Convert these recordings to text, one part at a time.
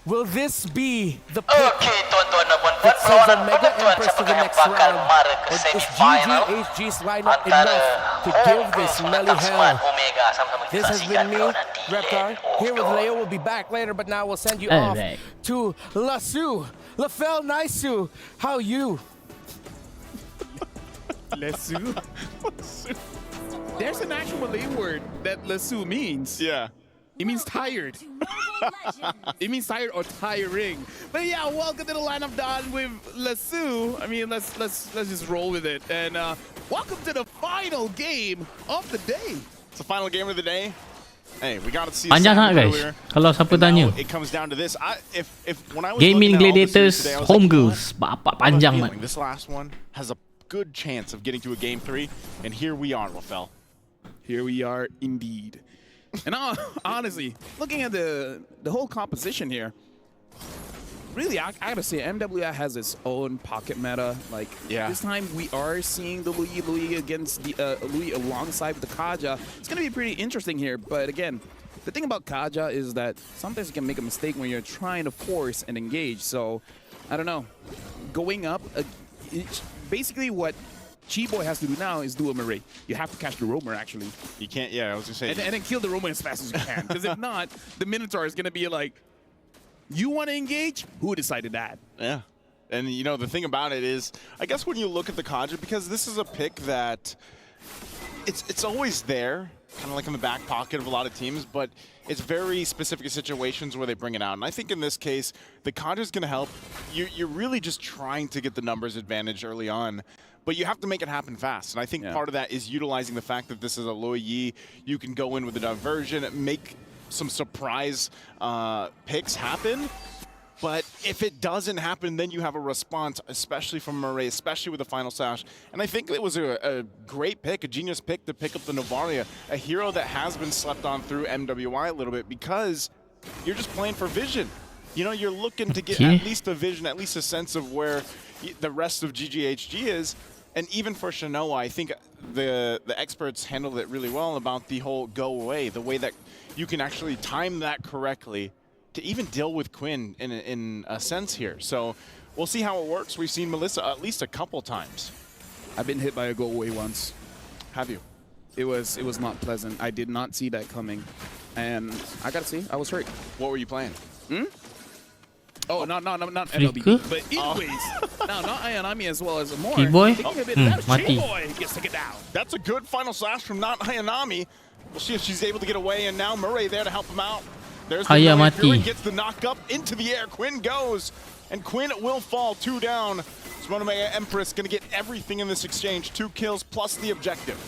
Will this be the pick Okay, tuan-tuan dan puan-puan, that sends perlawanan Omega penentuan Empress to siapa the yang next bakal round? mara ke Or is semi-final GGHG's lineup antara enough to give this HOMEGIRLS Melly menentang hell? squad Omega. Sama-sama kita This has saksikan been me, perlawanan di Reptar, end of here with door. Leo. We'll be back later, but now we'll send you All off right. to Lasu. Lafel Naisu, how you? Lesu? There's an actual Malay word that lesu means. Yeah. It means tired. It means tired or tiring. But yeah, welcome to the lineup done with Lesu. I mean, let's just roll with it. And welcome to the final game of the day. It's the final game of the day. Hey, we got to see Panjang sangat guys. earlier. Kalau siapa And now tanya. it comes down to this. If when I was Gaming looking at all this Gladiators, today, I was HOMEGIRLS. like, Bapak I have a panjang feeling man. this last one has a good chance of getting to a game 3, and here we are, Lafel. Here we are indeed. And honestly, looking at the whole composition here, really, I gotta say, MWI has its own pocket meta. Like, this time we are seeing the Louis against the Louis alongside the Kaja. It's gonna be pretty interesting here. But again, the thing about Kaja is that sometimes you can make a mistake when you're trying to force and engage. So, I don't know. Going up, basically what Chi-Boy has to do now is do a Murray. You have to catch the roamer, actually. You can't, yeah, I was going to say. And then kill the roamer as fast as you can. Because if not, the Minotaur is going to be like, you want to engage? Who decided that? Yeah. And, you know, the thing about it is, I guess when you look at the Kaja, because this is a pick that it's always there, kind of like in the back pocket of a lot of teams, but it's very specific situations where they bring it out. And I think in this case, the Kaja is going to help. You're really just trying to get the numbers advantage early on, but you have to make it happen fast. And I think part of that is utilizing the fact that this is a Luo Yi. You can go in with a diversion, make some surprise picks happen. But if it doesn't happen, then you have a response, especially from Murray, especially with the final sash. And I think it was a great pick, a genius pick to pick up the Novaria, a hero that has been slept on through MWI a little bit because you're just playing for vision. You know, you're looking to get at least a vision, at least a sense of where the rest of GGHG is. And even for Shanoa, I think the experts handled it really well about the whole go away, the way that you can actually time that correctly to even deal with Quinn in a sense here. So we'll see how it works. We've seen Melissa at least a couple times. I've been hit by a go away once. Have you? It was not pleasant. I did not see that coming. And I gotta say, I was hurt. What were you playing? Oh, not MLB. But anyways, now not Ayanami as well as more. Chi-Boy? Chi-Boy gets to get down. That's a good final slash from not Ayanami. We'll see if she's able to get away, and now Murray there to help him out. There's the Murray, gets the knock up into the air. Quinn goes, and Quinn will fall 2 down. Omega Empress gonna get everything in this exchange. 2 kills plus the objective.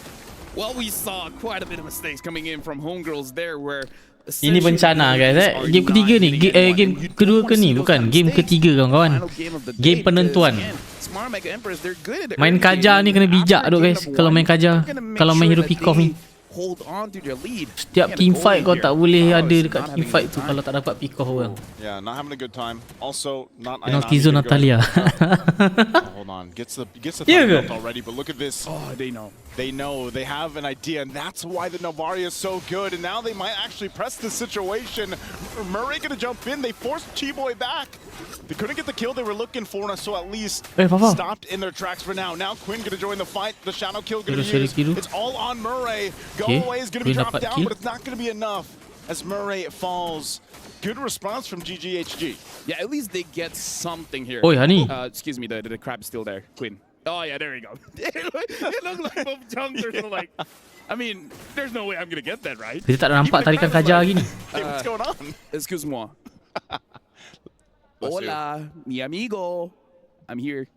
Well, we saw quite a bit of mistakes coming in from Homegirls there where Ini bencana guys Game ketiga ni game kedua ke ni bukan game ketiga kawan-kawan. Game penentuan. Main Kaja ni kena bijak duk guys. Kalau main Kaja, kalau main hero pick off ni, setiap team fight kau tak boleh ada dekat team fight tu kalau tak dapat pick off orang. Yeah, not having a good time. Also, not Penalty zone Natalia. Hold on, gets the thumbs already, but look at this. Oh, they know. They know, they have an idea, and that's why the Novaria is so good. And now they might actually press the situation. Murray gonna jump in. They forced Chi-Boy back. They couldn't get the kill they were looking for, so at least stopped in their tracks for now. Now Quinn gonna join the fight. The shadow kill gonna be used. It's all on Murray. Go away is gonna be dropped down, but it's not gonna be enough as Murray falls. Good response from GGHG. Yeah, at least they get something here. Oh, honey. Excuse me, the crab's still there. Quinn. Oh, yeah, there you go. It looked like both junkers were like, I mean, there's no way I'm going to get that, right? Kita tak nampak tarikan Kaja lagi ni. Hey, what's going on? Excuse-moi. Hola, mi amigo. I'm here.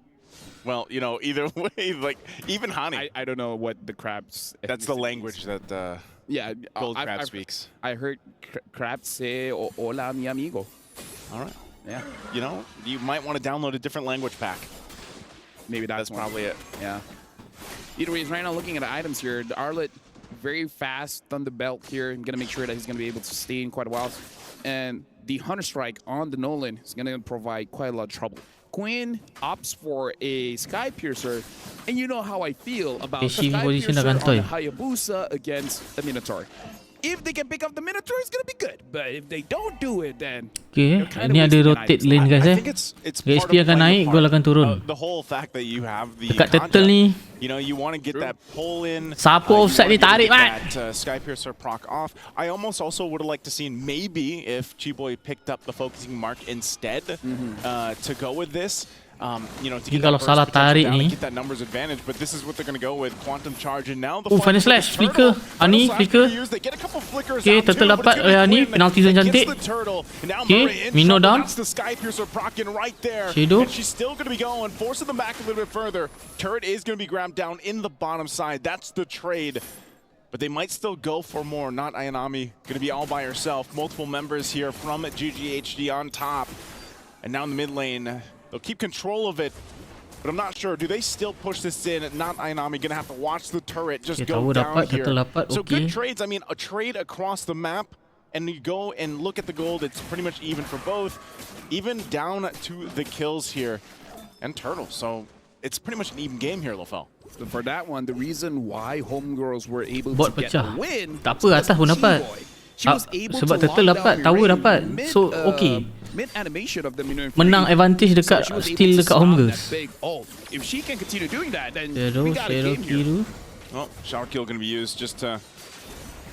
Well, you know, either way, like, even Hani. I don't know what the crab's... That's the language that Gold Crab speaks. I heard crab say, hola, mi amigo. All right. Yeah. You know, you might want to download a different language pack. Maybe that's probably it. Yeah. Either way, right now looking at the items here, the Arlet very fast on the belt here. I'm going to make sure that he's going to be able to stay in quite a while. And the Hunter Strike on the Nolan is going to provide quite a lot of trouble. Quinn opts for a Sky Piercer, and you know how I feel about Sky Piercer on the Hayabusa against the Minotaur. if they can pick up the Minotaur, it's gonna be good. But if they don't do it, then Okay, kind of ini ada wasting an rotate item lane slot. guys I eh. think it's HP part of akan playing naik, the gol part. akan turun. The whole fact that you have the Dekat Kaja, turtle ni, you know, you want to get that pull in. Siapa you offside wanna ni tarik, get Mat? that Sky Piercer proc off. I almost also would have liked to see maybe if Chiboy picked up the focusing mark instead to go with this. You know, to Ni get kalau that salah burst potential tarik down and ni. get that numbers advantage, but this is what they're going to go with. Quantum charge, and now the Final fight for slash, the flicker. turtle. Ani, Final slash flicker. gonna use, they get a couple flickers Okay, out turtle too, but dapat it's gonna be ni, Quinn penalty zone that cantik. gets the turtle. And now Okay, Murray in Mino trouble. down. That's the Sky Piercer procking right there. Shadow. And she's still going to be going, forcing them back a little bit further. Turret is going to be grabbed down in the bottom side. That's the trade. But they might still go for more. Not Ayanami, going to be all by herself. Multiple members here from GGHD on top. And now in the mid lane, they'll keep control of it. But I'm not sure. Do they still push this in? Not Ayanami going to have to watch the turret just Okay, go tahu down dapat, here. turtle dapat, So okay. good trades. I mean, a trade across the map, and you go and look at the gold. It's pretty much even for both. Even down to the kills here. And Turtle. So it's pretty much an even game here, Lofel. So for that one, the reason why Homegirls were able Bot to get pecah. a win Tak apa, atas pun dapat. She was able Sebab to turtle lock dapat, down tower Mirai dapat. mid, So, okay. Mid animation of the Minotaur. Menang advantage dekat she was able still to dekat stop Homegirls. that big ult. If she can continue doing that, then Shadow, we got a Shadow game here. Kiru. Well, shower kill going to be used just to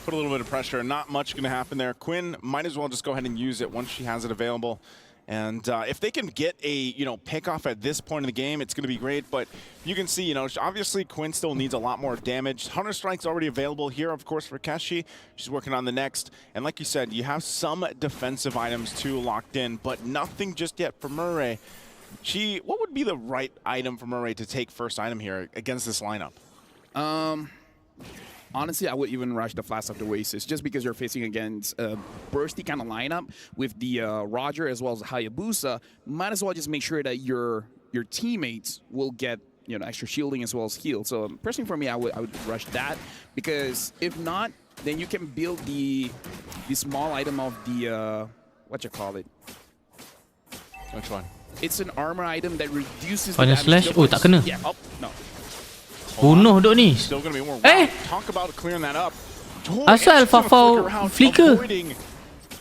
put a little bit of pressure. Not much going to happen there. Quinn might as well just go ahead and use it once she has it available. And if they can get a, pick off at this point in the game, it's going to be great. But you can see, obviously Quinn still needs a lot more damage. Hunter Strike's already available here, of course, for Keshi. She's working on the next. And like you said, you have some defensive items too locked in, but nothing just yet for Murray. What would be the right item for Murray to take first item here against this lineup? Honestly, I would even rush the Flash of the Oasis just because you're facing against a bursty kind of lineup with the Roger as well as Hayabusa. Might as well just make sure that your teammates will get extra shielding as well as heal. So personally for me, I would rush that because if not, then you can build the small item of the what you call it. Which one? It's an armor item that reduces the Final damage slash? dealt Oh, tak kena. Yeah, no. Bunuh duk ni. Still going to be more. Eh! Talk about clearing that up. Asal Fafau flicker.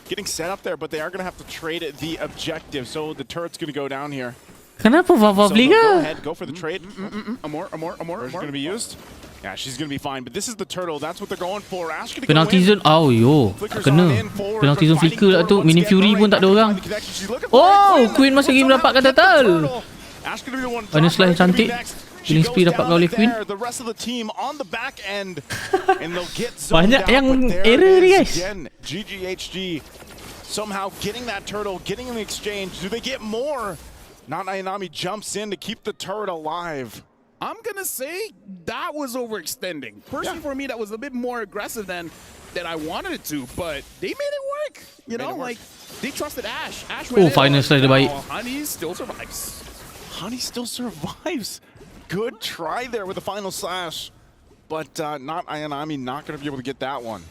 Getting set up there, but they are going to have to trade the objective. So the turret's going to go down here. Kenapa Fafau So they'll go flicker? ahead, go for the trade. A more. Is going to be used. Yeah, she's going to be fine. But this is the turtle. That's what they're going for. Ash going to go Penalty in. zone. Oh yo, tak Flickers on kena. in forward, Penalty but zone fighting flicker lah forward tu. once Mini again. Fury Murray pun tak ada trying to orang. find the connection. She's looking for Oh, Quinn. Quinn masih Will dapat somehow kat get the turtle. turtle. Ash going to be the one. Final slash Murray's gonna be cantik. next. She Killing goes spree dapat down oleh Quinn. there. The rest of the team on the back end, and they'll get zoned Banyak out. yang But there error it ni, is guys. again. GGHG somehow getting that turtle, getting in the exchange. Do they get more? Not Ayanami jumps in to keep the turret alive. I'm gonna say that was overextending. Personally, for me, that was a bit more aggressive than I wanted it to, but they made it work. They trusted Ash. Ash went in. final slash dia baik. Honey still survives. Honey still survives. Good try there with the final slash. But not Ayanami, not going to be able to get that one.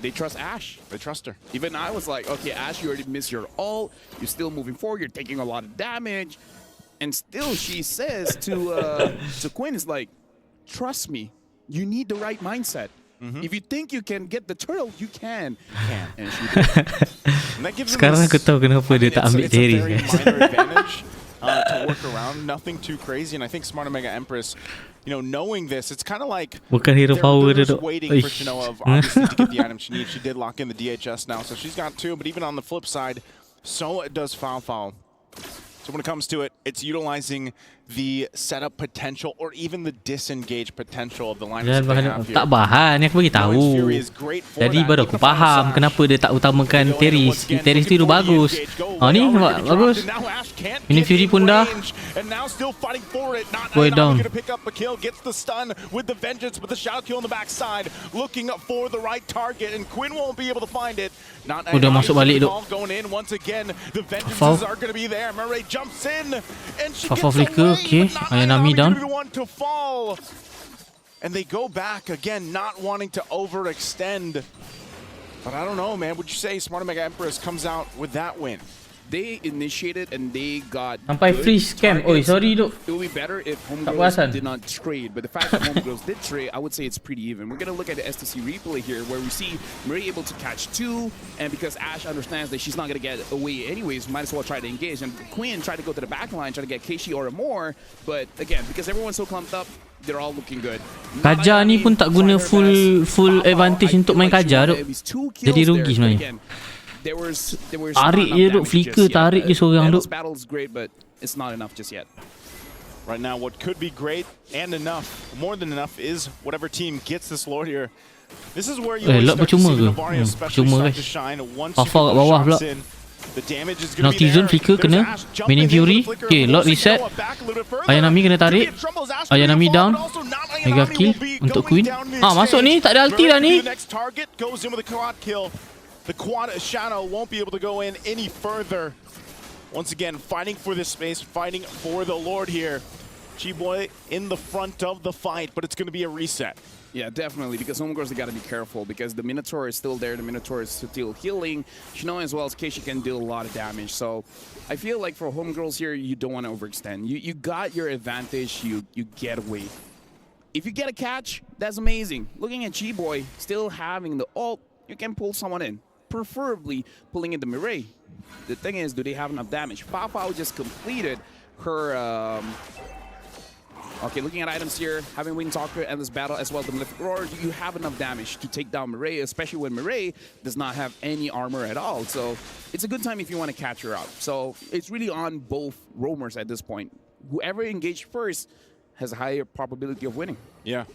They trust Ash. They trust her. Even I was like, okay, Ash, you already missed your ult. You're still moving forward. You're taking a lot of damage. And still she says to Quinn, is like, trust me, you need the right mindset. If you think you can get the turtle, you can. And she did. And that gives Sekarang them aku tahu kenapa dia tak ambil it's a Terry. very minor advantage to work around. Nothing too crazy. And I think Smart Omega Empress, knowing this, it's kind of like Bukan hero they're power dia just tu. waiting for Shinoa, obviously, to get the item she needs. She did lock in the DHS now, so she's got 2. But even on the flip side, so does Foul. So when it comes to it, it's utilizing the setup potential or even the disengage potential of the lineups that they have here. Tak bahan, ni aku bagi tahu. Jadi baru aku faham kenapa dia tak utamakan Teris. Teris tu bagus. Ni nampak bagus. Mini Fury pun dah. Boy down. Pick up a kill, gets the stun with the vengeance, but the shadow kill on the backside, looking for the right target, and Quinn won't be able to find it. Udah masuk balik tu. Going in once again. The vengeances are going to be there. Murray jumps in, and she gets flicker, okay. Ayanami down. And they go back again, not wanting to overextend. But I don't know, man. Would you say Smart Omega Empress comes out with that win? they initiated and they got Sampai good free scam. Oi, targets. sorry duk. It would be better if perasan. HOMEGIRLS did not trade, but the fact that HOMEGIRLS did trade, I would say it's pretty even. We're gonna look at the STC replay here, where we see Marie able to catch 2, and because Ash understands that she's not gonna get away anyways, might as well try to engage. And Quinn tried to go to the back line, try to get Keishi or more, but again, because everyone's so clumped up, they're all looking good. Kaja ni pun tak guna full advantage untuk main Kaja duk. Jadi rugi sebenarnya. Tarik je duk, flicker tarik je seorang duk. Battle's great, but it's not enough just yet. Right now, what could be great and enough, more than enough, is whatever team gets this Lord here. This is where you lot start to percuma see ke? Bavaria especially Percuma start guys. to shine once you Alpha get kat those bawah shots pula. in. The damage is gonna be Naughty Zone there. flicker There's kena. Ash jumping Minion in Fury. with the flicker, Okay, lot forcing reset. Noah back a little bit further. Ayanami kena tarik. Could be in trouble as Ash Ayanami pretty down. far, but also not Mega Ayanami kill will be untuk going Queen. down in the Masuk ni, exchange. tak ada ulti Marie dah ni. the next target goes in with a quad kill. The quad shadow won't be able to go in any further. Once again, fighting for this space, fighting for the Lord here. G-Boy in the front of the fight, but it's going to be a reset. Yeah, definitely, because HOMEGIRLS, they got to be careful, because the Minotaur is still there, the Minotaur is still healing. Shino as well as Keishi can deal a lot of damage, so I feel like for HOMEGIRLS here, you don't want to overextend. You got your advantage, you get away. If you get a catch, that's amazing. Looking at G-Boy, still having the ult, you can pull someone in, preferably pulling in the Mireille. The thing is, do they have enough damage? Pao just completed her... Okay, looking at items here, having Wind Talker and this battle as well, the Malefic Roar, you have enough damage to take down Mireille, especially when Mireille does not have any armor at all. So it's a good time if you want to catch her out. So it's really on both roamers at this point. Whoever engaged first has a higher probability of winning. Yeah.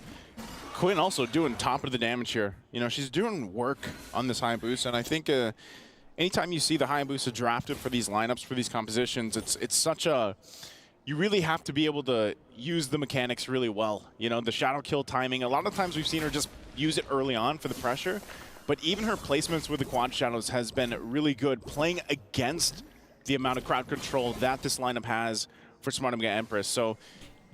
Quinn also doing top of the damage here. You know, she's doing work on this Hayabusa, and I think anytime you see the Hayabusa drafted for these lineups, for these compositions, it's such a... You really have to be able to use the mechanics really well. You know, the shadow kill timing, a lot of times we've seen her just use it early on for the pressure, but even her placements with the quad shadows has been really good, playing against the amount of crowd control that this lineup has for Smart Omega Empress. So,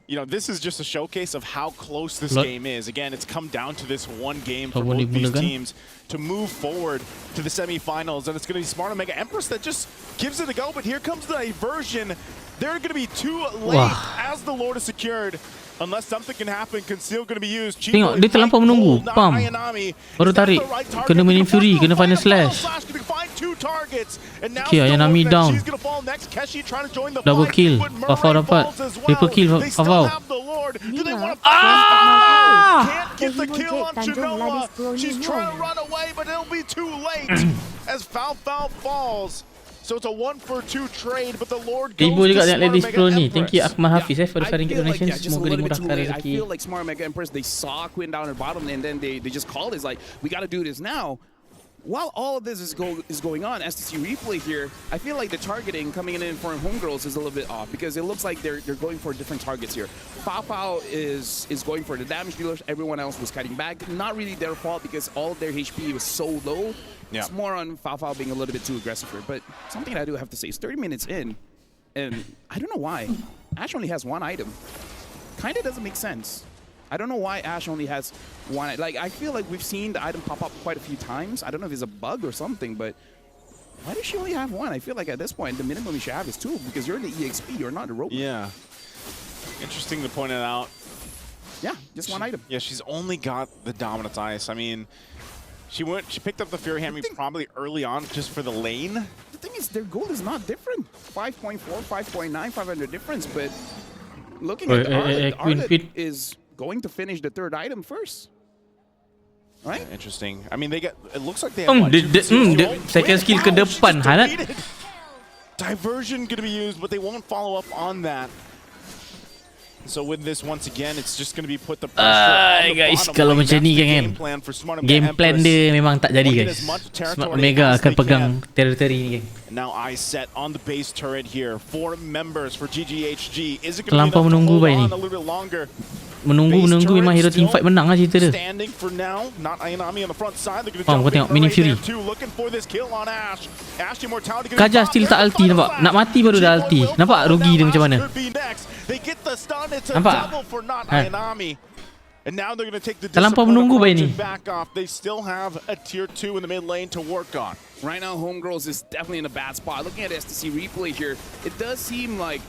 you know, this is just a showcase of how close this game is. Again, it's come down to this one game for both these teams to move forward to the semifinals, and it's going to be Smart Omega Empress that just gives it a go, but here comes the diversion. They're going to be too late as the Lord is secured. Unless something can happen, Conceal going to be used. Tengok, dia terlampau menunggu. Pam. Baru tarik. Kena Minion Fury, kena Final Slash. Okay, Ayanami down. Double kill. Fafau dapat. Triple kill Fafau. Can't get the kill on Chinoa. She's trying to run away, but it'll be too late as Fao falls. So it's a 1-for-2 trade, but the Lord goes Ibu juga to tengok Smart Ladies Pro Omega ni. Empress. Thank you Akmal Hafiz for the $5 donation. Semoga dimurahkan I rezeki. feel like Smart Omega Empress, they saw Quinn down at bottom, and then they just called it. It's like, we got to do this now. While all of this is going on, STC replay here, I feel like the targeting coming in for HOMEGIRLS is a little bit off, because it looks like they're going for different targets here. Pao is going for the damage dealers. Everyone else was cutting back. Not really their fault, because all of their HP was so low. Yeah. It's more on Pao being a little bit too aggressive here. But something I do have to say is 30 minutes in, and I don't know why. Ash only has one item. Kind of doesn't make sense. I don't know why Ash only has one. Like, I feel like we've seen the item pop up quite a few times. I don't know if it's a bug or something, but why does she only have one? I feel like at this point, the minimum you should have is 2, because you're the EXP, you're not a robot. Yeah. Interesting to point it out. Yeah, just one item. Yeah, she's only got the Dominance Ice. I mean, she picked up the Fury Hammer probably early on just for the lane. The thing is, their gold is not different. 5.4, 5.9, 500 difference, but looking at the Arlet is going to finish the 3rd item first. Right? Yeah, interesting. I mean, it looks like they have second skill ke depan Hanat. Diversion going to be used, but they won't follow up on that. So with this, once again, it's just going to be put the pressure on the guys, bottom kalau lane. macam ni kan, game plan dia memang tak jadi guys. Smart Omega akan pegang territory ni. Now I set on the base turret here. 4 members for GGHG. Is it going to be Terlampau enough to menunggu hold baik ni. on a little bit longer? Menunggu memang hero team fight menang lah cerita dia. Standing for now, not Ayanami on the front side. They're going to kau jump tengok in Mini right Fury. there too, looking for this kill on Ash. Ash immortality. Kaja still tak ulti nampak. Nak mati baru dah ulti. Nampak rugi dia macam mana. They get the stun. It's a Nampak? double for not Ayanami. And now they're going to take the Terlampau discipline menunggu approach baik ni. and back off. They still have a tier 2 in the mid lane to work on. Right now, HOMEGIRLS is definitely in a bad spot. Looking at STC replay here, it does seem like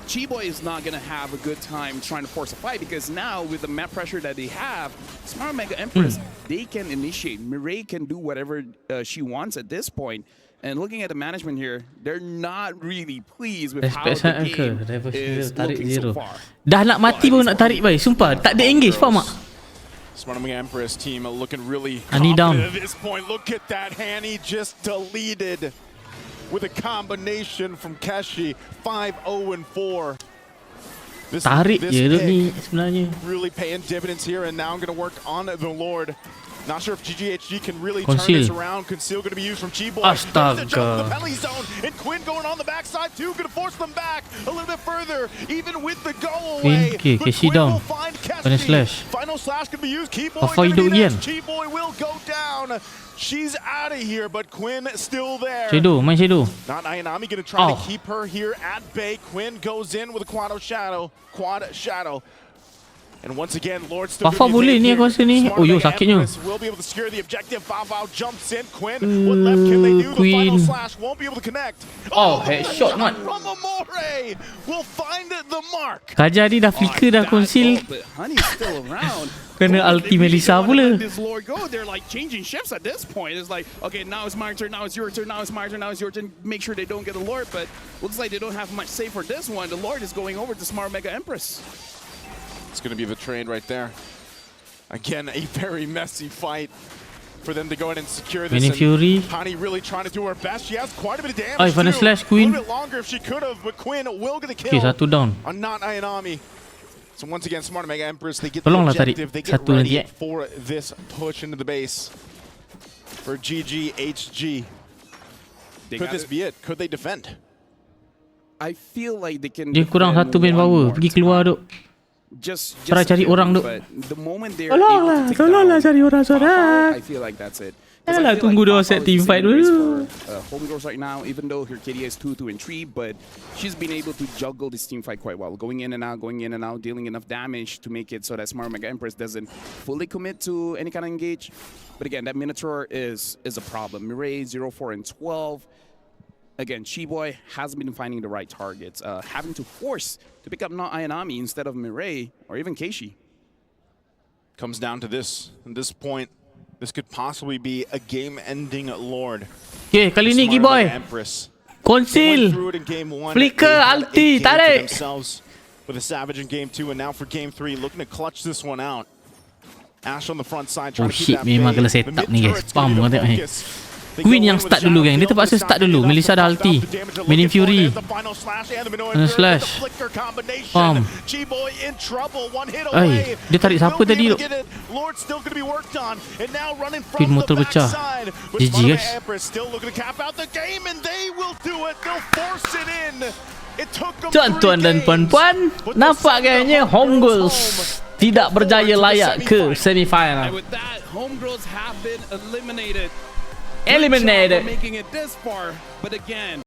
Chiboy is not going to have a good time trying to force a fight, because now with the map pressure that they have, Smart Mega Empress, they can initiate. Mireille can do whatever she wants at this point. And looking at the management here, they're not really pleased with how Respect the sangat ke? game Revolution is tarik looking zero. so far. Dah nak mati baru nak tarik baik. Sumpah, tak ada engage, faham tak? Smart Mega Empress team looking really Annie down. confident at this point. Look at that. Hanny just deleted with a combination from Keshi. 5-0-4. Tarik je duk ni sebenarnya. Really paying dividends here, and now I'm going to work on the Lord. Not sure if GGHG can really Conceal. turn this around. Conceal going to be used from Chiboy. Astaga. There's the jump to the penalty zone, and Quinn going on the backside too. Going to force them back a little bit further, even with the go away. Okay, But Keshi Quinn down. will find Final Keshi. slash. Final slash can be used. Keyboy Apa gonna hidup be gian? next. Chiboy will go down. She's out of here, but Quinn still there. Shadow, main Shadow. Not Ayanami going to try to Oh. keep her here at bay. Quinn goes in with a quad shadow. And once again, Lord still Fafa boleh ni aku rasa ni. Oh yo, sakitnya. will be able to secure the objective. Fafa jumps in. Quinn, what left can they do? The Queen. final slash won't be able to connect. Oh, headshot, man. From Amore will find the mark. Kajar ni dah flicker dah conceal. But Honey's still around. Kena ulti Melissa pula. This Lord go, they're like changing shifts at this point. It's like, okay, now it's my turn, now it's your turn, now it's my turn, now it's your turn. Make sure they don't get the Lord, but looks like they don't have much save for this one. The Lord is going over to Smart Mega Empress. It's going to be the trade right there. Again, a very messy fight for them to go in and secure this. Mini Fury. Hani really trying to do her best. She has quite a bit of damage. Ay, final too. slash, A Queen. little bit longer if she could have, but Quinn will get a kill. Okay, satu down. On not Ayanami. So once again, Smart Mega Empress, they get Tolonglah the tarik objective. They get satu ready nanti, for this push into the base. For GGHG. Could this be it? Could they defend? I feel like they can. Dia kurang defend satu main one power. more Pergi keluar time. duk. Just Try cari a few, orang duk. but the moment they're able to take Tolonglah down cari orang Fafa, seorang. I feel like that's it. Yalah, tunggu dia set team fight dulu. HOMEGIRLS right now, even though her KD is 2, 2, and 3, but she's been able to juggle this team fight quite well. Going in and out, dealing enough damage to make it so that Smart Mega Empress doesn't fully commit to any kind of engage. But again, that Minotaur is a problem. Mireille, 0, 4, and 12. Again, Chiboy hasn't been finding the right targets, having to force to pick up not Ayanami instead of Mireille or even Keishi. Comes down to this. At this point, this could possibly be a game-ending Lord. Okay, kali ni Smart Giboy. Mega Empress. They went Conceal. through it in game 1. Flicker, They had a ulti, game for tarik. themselves with a Savage in game 2, and now for game 3, looking to clutch this one out. Ash on the front side, trying Oh to keep shit, that memang fade. kena set The up ni guys. mid-turret's Spam gonna kau be the tengok ni. focus. They Queen go yang in with start the dulu shadow. gang. Dia They terpaksa don't start decide dulu. to Melissa dah knock ulti. out the damage they're Mini looking for. Fury. There's the final slash and the Minotaur Final with slash. the flicker combination. Bam. Chiboy in trouble. One hit Ay, away. dia tarik siapa Will be tadi able tu? to get it. Lord's still going to be worked on. And now running Queen from motor the pecah. backside. GG, guys. Empress still looking to cap out the game, and they will do it. They'll force it in. It took them 3 Tuan-tuan dan games, puan-puan, but nampak they'll send the kayaknya HOMEGIRLS HOMEGIRLS home. tidak berjaya Forward to the layak ke And semifinal. with that, HOMEGIRLS have been eliminated. Eliminated. Good job for making it this far, but again,